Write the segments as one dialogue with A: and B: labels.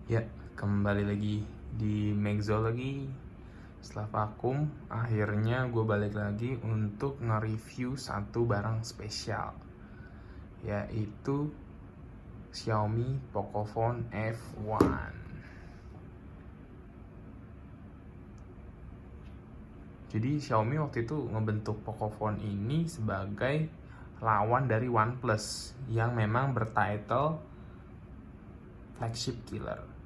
A: Ya, kembali lagi di Megzo lagi. Setelah vakum, akhirnya gue balik lagi untuk nge-review satu barang spesial, yaitu Xiaomi Pocophone F1. Jadi Xiaomi waktu itu ngebentuk Pocophone ini sebagai lawan dari OnePlus yang memang bertitle flagship killer.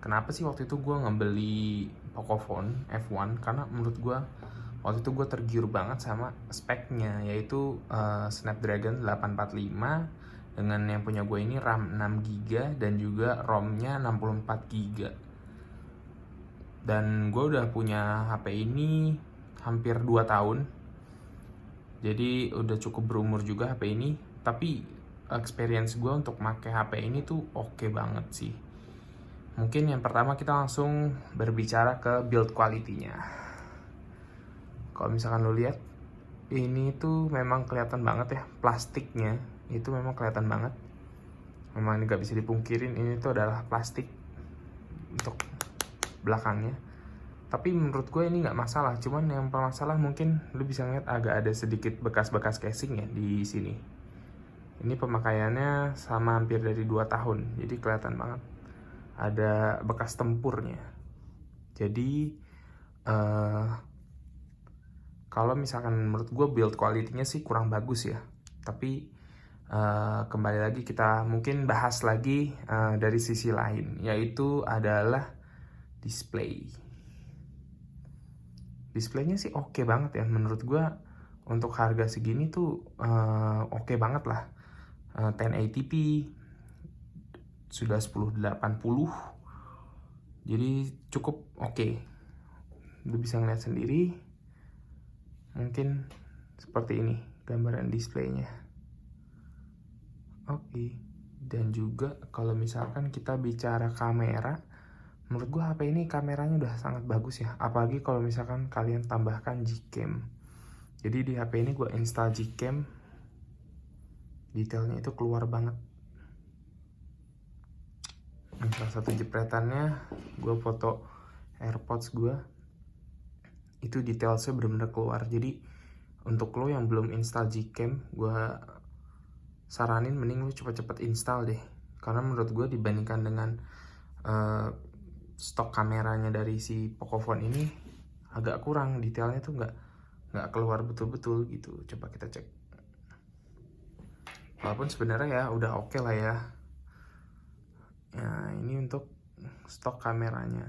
A: Kenapa sih waktu itu gue ngebeli Pocophone F1? Karena menurut gue waktu itu gue tergiur banget sama speknya, yaitu Snapdragon 845 dengan yang punya gue ini RAM 6GB dan juga ROM-nya 64GB. Dan gue udah punya HP ini hampir 2 tahun, jadi udah cukup berumur juga HP ini. Tapi experience gue untuk pakai HP ini tuh oke banget sih. Mungkin yang pertama kita langsung berbicara ke build quality-nya. Kalau misalkan lo lihat, ini tuh memang kelihatan banget ya, plastiknya itu memang kelihatan banget. Memang nggak bisa dipungkirin ini tuh adalah plastik untuk belakangnya. Tapi menurut gue ini nggak masalah, cuman yang bermasalah mungkin lo bisa ngeliat agak ada sedikit bekas-bekas casing ya di sini. Ini pemakaiannya sama hampir dari 2 tahun, jadi kelihatan banget ada bekas tempurnya. Jadi kalau misalkan menurut gue build quality-nya sih kurang bagus ya. Tapi kembali lagi kita mungkin bahas lagi dari sisi lain, yaitu adalah display. Displaynya sih oke banget ya menurut gue. Untuk harga segini tuh oke banget lah. 1080p sudah 1080, jadi cukup oke. Lu bisa ngeliat sendiri, mungkin seperti ini gambaran displaynya. Oke. Dan juga kalau misalkan kita bicara kamera, menurut gue HP ini kameranya udah sangat bagus ya. Apalagi kalau misalkan kalian tambahkan Gcam. Jadi di HP ini gue install Gcam, detailnya itu keluar banget. Salah satu jepretannya gue foto AirPods gue, itu detailnya bener-bener keluar. Jadi untuk lo yang belum install Gcam, gue saranin mending lo cepet-cepet install deh. Karena menurut gue dibandingkan dengan stok kameranya dari si Pocophone ini agak kurang, detailnya tuh nggak keluar betul-betul gitu. Coba kita cek. Walaupun sebenarnya ya udah oke lah ya. Nah, ini untuk stok kameranya.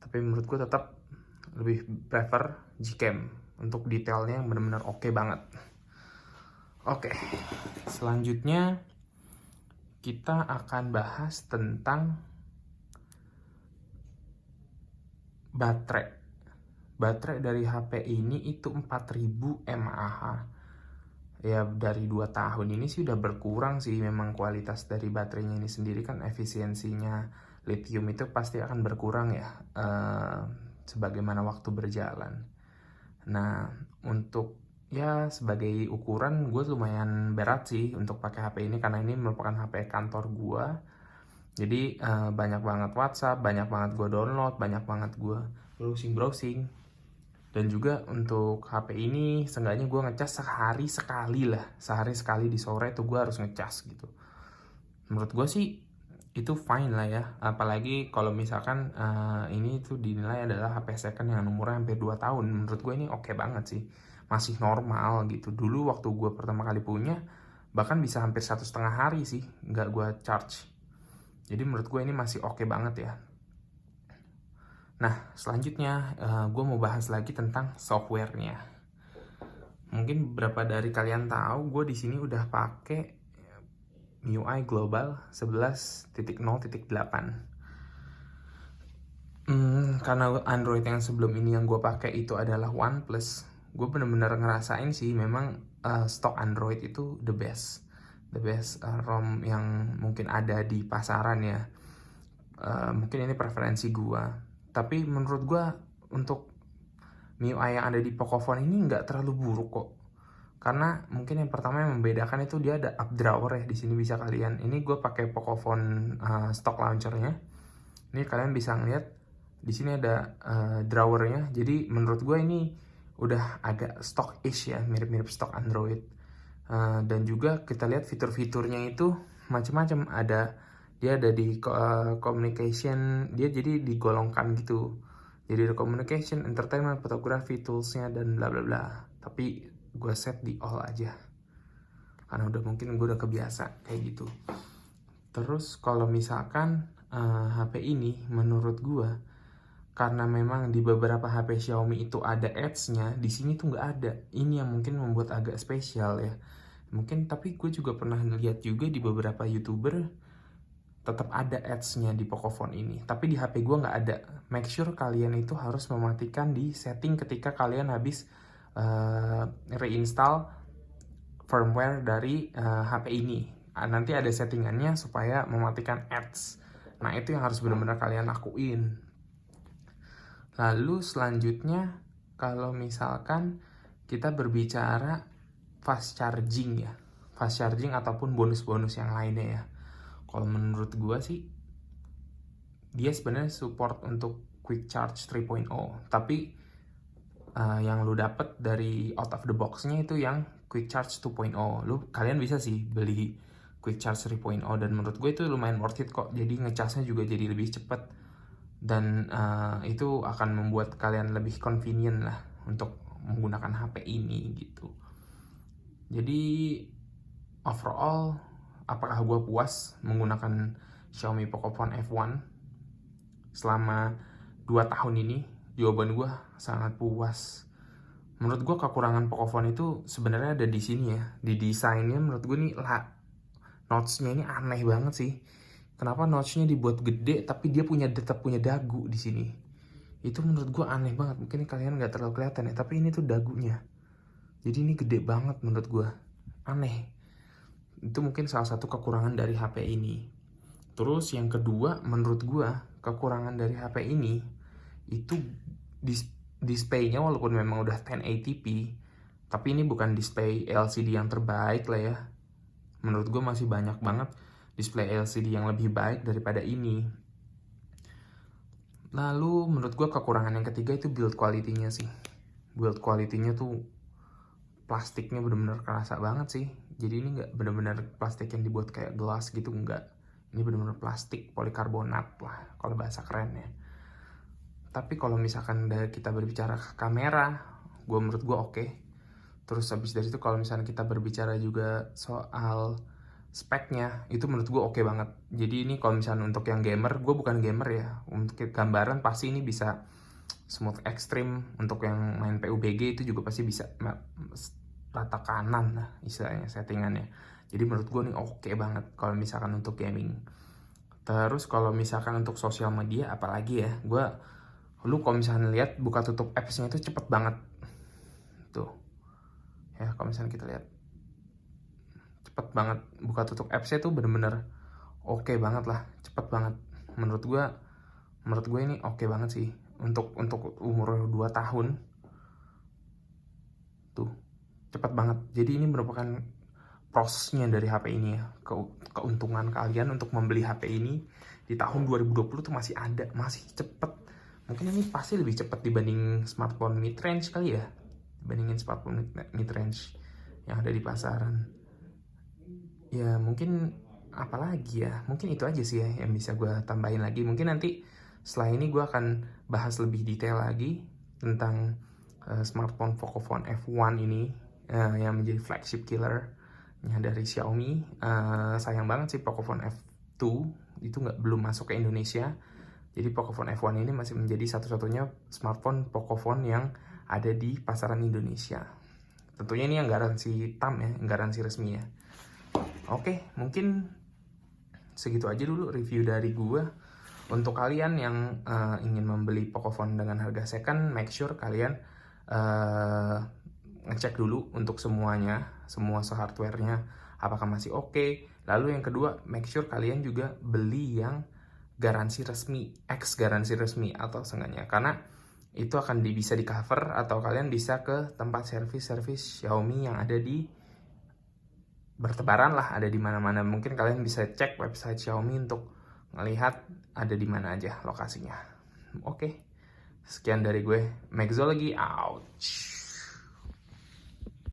A: Tapi menurut gue tetap lebih prefer Gcam untuk detailnya yang benar-benar oke banget. Oke, selanjutnya kita akan bahas tentang baterai. Baterai dari HP ini itu 4000 mAh. Ya dari 2 tahun ini sih udah berkurang sih. Memang kualitas dari baterainya ini sendiri kan, efisiensinya lithium itu pasti akan berkurang ya sebagaimana waktu berjalan. Nah, untuk ya sebagai ukuran gue lumayan berat sih untuk pakai HP ini, karena ini merupakan HP kantor gue. Jadi banyak banget WhatsApp, banyak banget gue download, banyak banget gue browsing. Dan juga untuk HP ini seenggaknya gue ngecas sehari sekali lah. Sehari sekali di sore tuh gue harus ngecas gitu. Menurut gue sih itu fine lah ya. Apalagi kalau misalkan ini tuh dinilai adalah HP second yang umurnya hampir 2 tahun. Menurut gue ini oke banget sih. Masih normal gitu. Dulu waktu gue pertama kali punya, bahkan bisa hampir 1,5 hari sih nggak gue charge. Jadi menurut gue ini masih oke banget ya. Nah, selanjutnya gue mau bahas lagi tentang softwarenya. Mungkin beberapa dari kalian tahu gue di sini udah pakai MIUI Global 11.0.8. Karena Android yang sebelum ini yang gue pakai itu adalah OnePlus, gue bener-bener ngerasain sih memang stok Android itu the best ROM yang mungkin ada di pasaran ya. Mungkin ini preferensi gue. Tapi menurut gue untuk MIUI yang ada di Pocophone ini nggak terlalu buruk kok. Karena mungkin yang pertama yang membedakan itu dia ada up drawer ya, di sini bisa kalian. Ini gue pakai Pocophone stock launchernya. Ini kalian bisa ngeliat di sini ada drawernya. Jadi menurut gue ini udah agak stock-ish ya, mirip-mirip stock Android. Dan juga kita lihat fitur-fiturnya itu macam-macam. Dia ada di communication, dia jadi digolongkan gitu. Jadi ada communication, entertainment, fotografi, toolsnya, dan bla bla bla. Tapi gue set di all aja karena mungkin gue udah kebiasa kayak gitu. Terus kalau misalkan HP ini menurut gue, karena memang di beberapa HP Xiaomi itu ada ads-nya, di sini tuh nggak ada. Ini yang mungkin membuat agak spesial ya. Mungkin, tapi gue juga pernah lihat juga di beberapa YouTuber tetap ada ads-nya di Pocophone ini. Tapi di HP gue nggak ada. Make sure kalian itu harus mematikan di setting ketika kalian habis reinstall firmware dari HP ini. Nanti ada settingannya supaya mematikan ads. Nah, itu yang harus benar-benar kalian lakuin. Lalu selanjutnya, kalau misalkan kita berbicara fast charging ya, fast charging ataupun bonus-bonus yang lainnya ya. Kalau menurut gue sih, dia sebenarnya support untuk quick charge 3.0, tapi yang lu dapet dari out of the box-nya itu yang quick charge 2.0. Kalian bisa sih beli quick charge 3.0 dan menurut gue itu lumayan worth it kok. Jadi ngecasnya juga jadi lebih cepet dan itu akan membuat kalian lebih convenient lah untuk menggunakan HP ini gitu. Jadi overall, apakah gue puas menggunakan Xiaomi Pocophone F1 selama 2 tahun ini? Jawaban gue sangat puas. Menurut gue kekurangan Pocophone itu sebenarnya ada di sini ya. Di desainnya menurut gue nih notch-nya ini aneh banget sih. Kenapa notch-nya dibuat gede tapi dia tetap punya dagu di sini? Itu menurut gue aneh banget. Mungkin kalian nggak terlalu kelihatan ya, tapi ini tuh dagunya. Jadi ini gede banget menurut gue. Aneh. Itu mungkin salah satu kekurangan dari HP ini. Terus yang kedua, menurut gue kekurangan dari HP ini itu displaynya walaupun memang udah 1080p, tapi ini bukan display LCD yang terbaik lah ya. Menurut gue masih banyak banget display LCD yang lebih baik daripada ini. Lalu menurut gue kekurangan yang ketiga itu build quality-nya sih. Build quality-nya tuh plastiknya bener-bener kerasa banget sih. Jadi ini nggak bener-bener plastik yang dibuat kayak gelas gitu, nggak. Ini bener-bener plastik polikarbonat lah kalau bahasa kerennya. Tapi kalau misalkan kita berbicara kamera, menurut gue oke. Terus habis dari itu kalau misalnya kita berbicara juga soal speknya, itu menurut gue oke banget. Jadi ini kalau misalnya untuk yang gamer, gue bukan gamer ya. Untuk gambaran pasti ini bisa smooth extreme. Untuk yang main PUBG itu juga pasti bisa rata kanan lah istilahnya settingannya. Jadi menurut gue nih oke banget kalau misalkan untuk gaming. Terus kalau misalkan untuk sosial media apalagi ya, lu kalau misalnya lihat buka tutup apps-nya itu cepet banget tuh ya. Kalau misalnya kita lihat cepet banget buka tutup apps-nya tuh bener-bener oke banget lah, cepet banget. Menurut gue ini oke banget sih untuk umur 2 tahun tuh, cepet banget. Jadi ini merupakan prosesnya dari HP ini ya. Keuntungan kalian untuk membeli HP ini di tahun 2020 tuh masih ada, masih cepet. Mungkin ini pasti lebih cepat dibanding smartphone mid-range kali ya. Dibandingin smartphone mid-range yang ada di pasaran. Ya mungkin apalagi ya. Mungkin itu aja sih ya yang bisa gue tambahin lagi. Mungkin nanti setelah ini gue akan bahas lebih detail lagi tentang smartphone Pocophone F1 ini yang menjadi flagship killernya dari Xiaomi. Sayang banget sih Pocophone F2 itu belum masuk ke Indonesia. Jadi Pocophone F1 ini masih menjadi satu-satunya smartphone Pocophone yang ada di pasaran Indonesia. Tentunya ini yang garansi TAM ya, yang garansi resmi ya. Oke, mungkin segitu aja dulu review dari gue. Untuk kalian yang ingin membeli Pocophone dengan harga second, make sure kalian ngecek dulu untuk semuanya, semua hardware-nya apakah masih oke. Lalu yang kedua, make sure kalian juga beli yang garansi resmi, X garansi resmi atau seenggaknya. Karena itu akan bisa di cover, atau kalian bisa ke tempat servis Xiaomi yang ada di bertebaran lah, ada di mana-mana. Mungkin kalian bisa cek website Xiaomi untuk melihat ada di mana aja lokasinya. Oke, sekian dari gue, Mexology out.